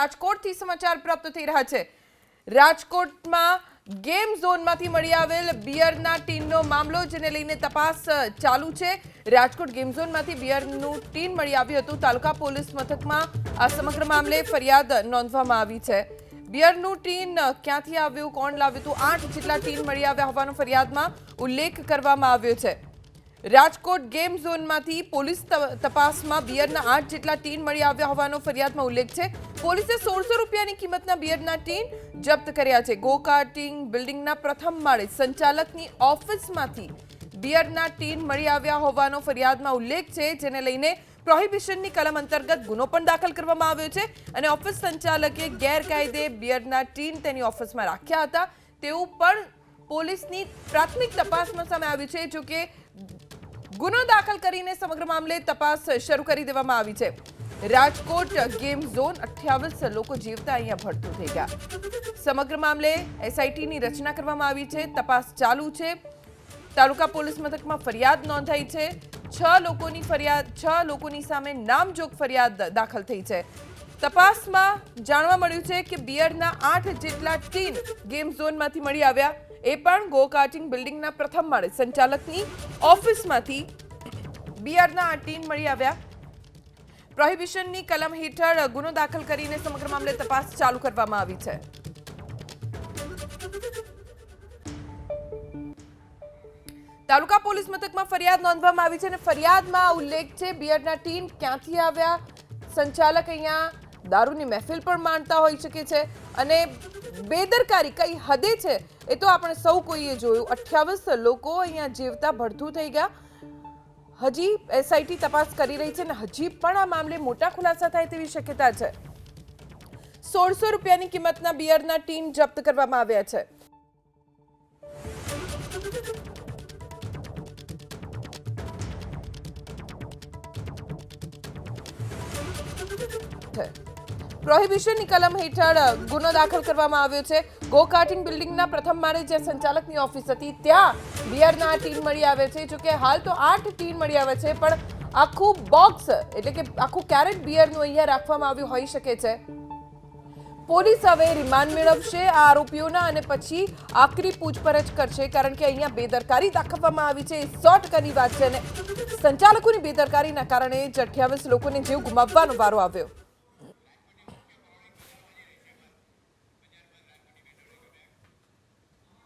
રાજકોટથી સમાચાર પ્રાપ્ત થઈ રહ્યા છે। રાજકોટમાં ગેમ ઝોનમાંથી મળી આવેલ બિયરના ટીનનો મામલો જેને લઈને તપાસ ચાલુ છે। રાજકોટ ગેમ ઝોનમાંથી બિયરનું ટીન મળી આવ્યું હતું। તાલુકા પોલીસ મથકમાં આ સમગ્ર મામલે ફરિયાદ નોંધવામાં આવી છે। બિયરનું ટીન ક્યાંથી આવ્યું, કોણ લાવ્યું હતું, 8 જેટલા ટીન મળી આવ્યા હોવાનો ફરિયાદમાં ઉલ્લેખ કરવામાં આવ્યો છે। રાજકોટ ગેમ ઝોનમાંથી પોલીસ તપાસમાં બિયરના 8 જેટલા ટીન મળી આવ્યા હોવાનો ફરિયાદમાં ઉલ્લેખ છે। પોલીસે 1600 રૂપિયાની કિંમતના બિયરના ટીન જપ્ત કર્યા છે। ગો કાર્ટિંગ બિલ્ડિંગના પ્રથમ માળે સંચાલકની ઓફિસમાંથી બિયરના ટીન મળી આવ્યા હોવાનો ફરિયાદમાં ઉલ્લેખ છે, જેને લઈને પ્રોહિબિશનની કલમ અંતર્ગત ગુનો પણ દાખલ કરવામાં આવ્યો છે અને ઓફિસ સંચાલકે ગેરકાયદે બિયરના ટીન તેની ઓફિસમાં રાખ્યા હતા તેવું પણ પોલીસની પ્રાથમિક તપાસમાં સામે આવ્યું છે। જો કે ગુનો દાખલ કરીને સમગ્ર મામલે તપાસ શરૂ કરી દેવામાં આવી છે। રાજકોટ ગેમ ઝોન 28 લોકો જીવતા અહીંયા ભડતું થઈ ગયા। સમગ્ર મામલે એસઆઈટીની રચના કરવામાં આવી છે। તપાસ ચાલુ છે। તાલુકા પોલીસ મથકમાં ફરિયાદ નોંધાઈ છે। 6 લોકોની સામે નામજોગ ફરિયાદ દાખલ થઈ છે। તપાસમાં જાણવા મળ્યું છે કે બિયરના 8 જેટલા ટીન ગેમ ઝોનમાંથી મળી આવ્યા, એ પણ ગો કાર્ટિંગ બિલ્ડિંગના પ્રથમ માળે સંચાલકની ઓફિસમાંથી બિયરના 8 ટીન મળી આવ્યા। પ્રોહિબિશનની કલમ હેઠળ ગુનો દાખલ કરીને સમગ્ર મામલે તપાસ ચાલુ કરવામાં આવી છે। તાલુકા પોલીસ મથકમાં ફરિયાદ નોંધવામાં આવી છે અને ફરિયાદમાં ઉલ્લેખ છે બિયરના ટીન ક્યાંથી આવ્યા, સંચાલક અહીંયા દારૂની મહેફિલ પણ માણતા હોઈ શકે છે અને બેદરકારી કઈ હદે છે એ તો આપણે સૌ કોઈએ જોયું। 28 લોકો અહીંયા જીવતા ભડથું થઈ ગયા। હજી એસઆઈટી તપાસ કરી રહી છે અને હજી પણ આ મામલે મોટા ખુલાસા થાય તેવી શક્યતા છે। 1600 રૂપિયાની કિંમતના બિયરના ટીન જપ્ત કરવામાં આવ્યા છે। પ્રોહિબિશનની કલમ હેઠળ ગુનો દાખલ કરવામાં આવ્યો છે। ગો કાર્ટિંગ બિલ્ડિંગના પ્રથમ માળે જ્યાં સંચાલકની ઓફિસ હતી ત્યાં બિયરના ટીન મળી આવે છે। જો કે હાલ તો 8 ટીન મળી આવે છે, પણ આખું બોક્સ એટલે કે આખું કેરેટ બિયરનું અહીંયા રાખવામાં આવ્યું હોઈ શકે છે। પોલીસ હવે રિમાન્ડ મેળવશે આ આરોપીઓના અને પછી આકરી પૂછપરછ કરશે, કારણ કે અહીંયા બેદરકારી દાખવવામાં આવી છે, 100%ની વાત છે અને સંચાલકોની બેદરકારીના કારણે જ 28 લોકોને જીવ ગુમાવવાનો વારો આવ્યો।